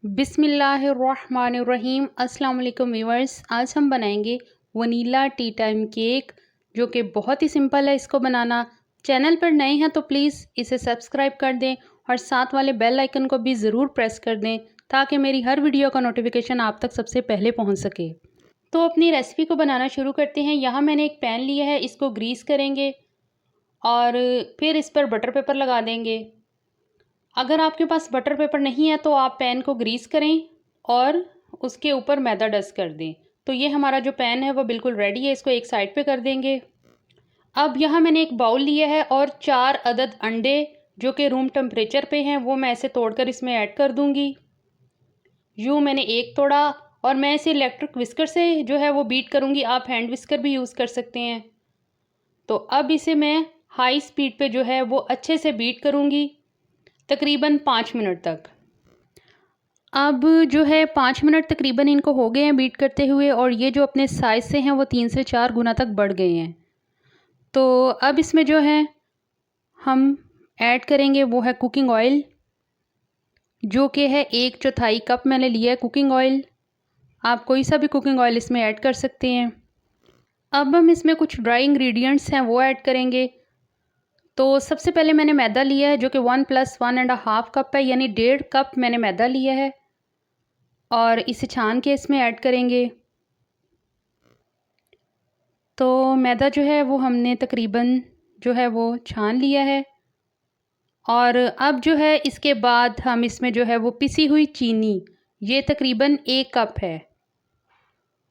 बिस्मिल्लाहिर्रहमानिर्रहीम। अस्सलाम वालेकुम व्यूअर्स। आज हम बनाएंगे वनीला टी टाइम केक, जो कि बहुत ही सिंपल है इसको बनाना। चैनल पर नए हैं तो प्लीज़ इसे सब्सक्राइब कर दें और साथ वाले बेल आइकन को भी ज़रूर प्रेस कर दें ताकि मेरी हर वीडियो का नोटिफिकेशन आप तक सबसे पहले पहुंच सके। तो अपनी रेसिपी को बनाना शुरू करते हैं। यहाँ मैंने एक पैन लिया है, इसको ग्रीस करेंगे और फिर इस पर बटर पेपर लगा देंगे। अगर आपके पास बटर पेपर नहीं है तो आप पैन को ग्रीस करें और उसके ऊपर मैदा डस्ट कर दें। तो ये हमारा जो पैन है वो बिल्कुल रेडी है, इसको एक साइड पे कर देंगे। अब यहाँ मैंने एक बाउल लिया है और 4 अदद अंडे जो कि रूम टेम्परेचर पे हैं वो मैं ऐसे तोड़कर इसमें ऐड कर दूँगी। यूँ मैंने एक तोड़ा और मैं इसे इलेक्ट्रिक विस्कर से जो है वो बीट करूँगी। आप हैंड विस्कर भी यूज़ कर सकते हैं। तो अब इसे मैं हाई स्पीड पे जो है वो अच्छे से बीट करूँगी तकरीबन 5 मिनट तक। अब जो है 5 मिनट तकरीबन इनको हो गए हैं बीट करते हुए और ये जो अपने साइज़ से हैं वो 3 से 4 गुना तक बढ़ गए हैं। तो अब इसमें जो है हम ऐड करेंगे वो है कुकिंग ऑयल, जो कि है 1/4 कप मैंने लिया है कुकिंग ऑयल। आप कोई सा भी कुकिंग ऑयल इसमें ऐड कर सकते हैं। अब हम इसमें कुछ ड्राई इंग्रेडिएंट्स हैं वो ऐड करेंगे। तो सबसे पहले मैंने मैदा लिया है जो कि 1 + 1.5 कप है, यानी 1.5 कप मैंने मैदा लिया है और इसे छान के इसमें ऐड करेंगे। तो मैदा जो है वो हमने तकरीबन जो है वो छान लिया है और अब जो है इसके बाद हम इसमें जो है वो पिसी हुई चीनी, ये तकरीबन 1 कप है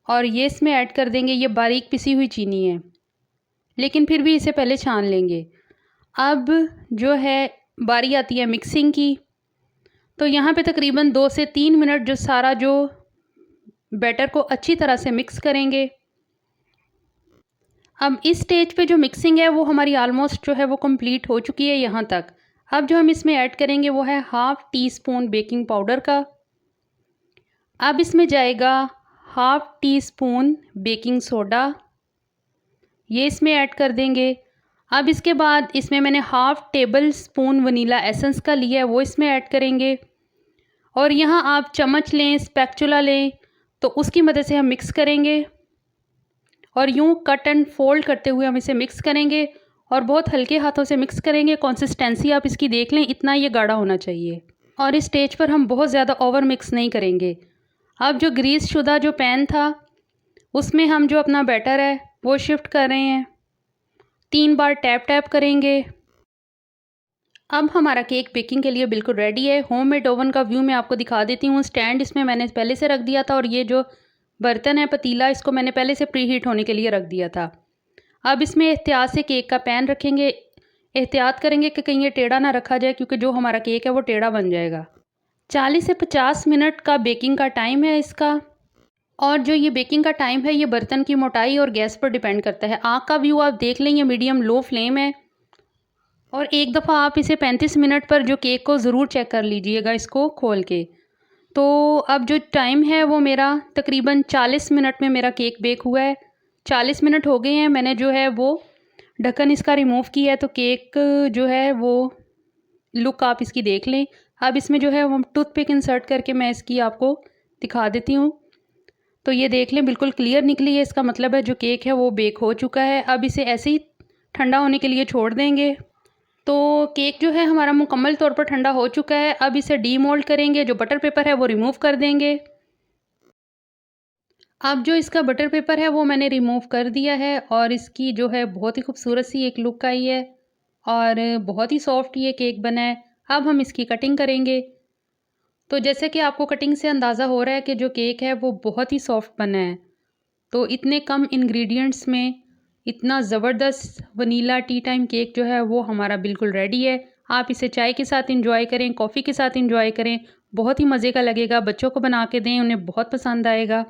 और ये इसमें ऐड कर देंगे। ये बारीक पिसी हुई चीनी है, लेकिन फिर भी इसे पहले छान लेंगे। अब जो है बारी आती है मिक्सिंग की। तो यहाँ पे तकरीबन 2 से 3 मिनट जो सारा जो बैटर को अच्छी तरह से मिक्स करेंगे। अब इस स्टेज पे जो मिक्सिंग है वो हमारी ऑलमोस्ट जो है वो कंप्लीट हो चुकी है यहाँ तक। अब जो हम इसमें ऐड करेंगे वो है 1/2 टीस्पून बेकिंग पाउडर का। अब इसमें जाएगा 1/2 टीस्पून बेकिंग सोडा, ये इसमें ऐड कर देंगे। अब इसके बाद इसमें मैंने 1/2 टेबल स्पून वनीला एसेंस का लिया है वो इसमें ऐड करेंगे और यहाँ आप चम्मच लें, स्पैचुला लें, तो उसकी मदद से हम मिक्स करेंगे और यूँ कट एंड फोल्ड करते हुए हम इसे मिक्स करेंगे और बहुत हल्के हाथों से मिक्स करेंगे। कंसिस्टेंसी आप इसकी देख लें, इतना ये गाढ़ा होना चाहिए और इस स्टेज पर हम बहुत ज़्यादा ओवर मिक्स नहीं करेंगे। अब जो ग्रीस शुदा जो पैन था उसमें हम जो अपना बैटर है वो शिफ्ट कर रहे हैं। 3 बार टैप टैप करेंगे। अब हमारा केक बेकिंग के लिए बिल्कुल रेडी है। होममेड ओवन का व्यू मैं आपको दिखा देती हूँ। स्टैंड इसमें मैंने पहले से रख दिया था और ये जो बर्तन है पतीला, इसको मैंने पहले से प्री हीट होने के लिए रख दिया था। अब इसमें एहतियात से केक का पैन रखेंगे। एहतियात करेंगे कि कहीं ये टेढ़ा ना रखा जाए, क्योंकि जो हमारा केक है वो टेढ़ा बन जाएगा। 40 से 50 मिनट का बेकिंग का टाइम है इसका। और जो ये बेकिंग का टाइम है ये बर्तन की मोटाई और गैस पर डिपेंड करता है। आँख का व्यू आप देख लें, ये मीडियम लो फ्लेम है और एक दफ़ा आप इसे 35 मिनट पर जो केक को ज़रूर चेक कर लीजिएगा इसको खोल के। तो अब जो टाइम है वो मेरा तकरीबन 40 मिनट में मेरा केक बेक हुआ है। 40 मिनट हो गए हैं। मैंने जो है वो ढक्कन इसका रिमूव किया है, तो केक जो है वो लुक आप इसकी देख लें। अब इसमें जो है वो टूथपिक इंसर्ट करके मैं इसकी आपको दिखा देती हूँ। तो ये देख लें बिल्कुल क्लियर निकली है, इसका मतलब है जो केक है वो बेक हो चुका है। अब इसे ऐसे ही ठंडा होने के लिए छोड़ देंगे। तो केक जो है हमारा मुकम्मल तौर पर ठंडा हो चुका है। अब इसे डीमोल्ड करेंगे। जो बटर पेपर है वो रिमूव कर देंगे। अब जो इसका बटर पेपर है वो मैंने रिमूव कर दिया है और इसकी जो है बहुत ही खूबसूरत सी एक लुक आई है और बहुत ही सॉफ्ट ये केक बना है। अब हम इसकी कटिंग करेंगे। तो जैसे कि आपको कटिंग से अंदाज़ा हो रहा है कि जो केक है वो बहुत ही सॉफ्ट बना है। तो इतने कम इंग्रेडिएंट्स में इतना ज़बरदस्त वनीला टी टाइम केक जो है वो हमारा बिल्कुल रेडी है। आप इसे चाय के साथ इंजॉय करें, कॉफ़ी के साथ इंजॉय करें, बहुत ही मज़े का लगेगा। बच्चों को बना के दें, उन्हें बहुत पसंद आएगा।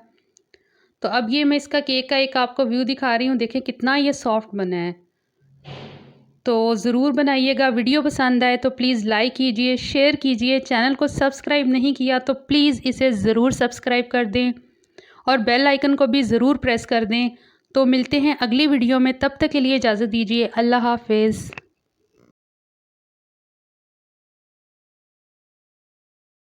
तो अब ये मैं इसका केक का एक आपको व्यू दिखा रही हूँ। देखें कितना ये सॉफ्ट बना है। तो ज़रूर बनाइएगा। वीडियो पसंद आए तो प्लीज़ लाइक कीजिए, शेयर कीजिए। चैनल को सब्सक्राइब नहीं किया तो प्लीज़ इसे ज़रूर सब्सक्राइब कर दें और बेल आइकन को भी ज़रूर प्रेस कर दें। तो मिलते हैं अगली वीडियो में, तब तक के लिए इजाज़त दीजिए। अल्लाह हाफ़िज़।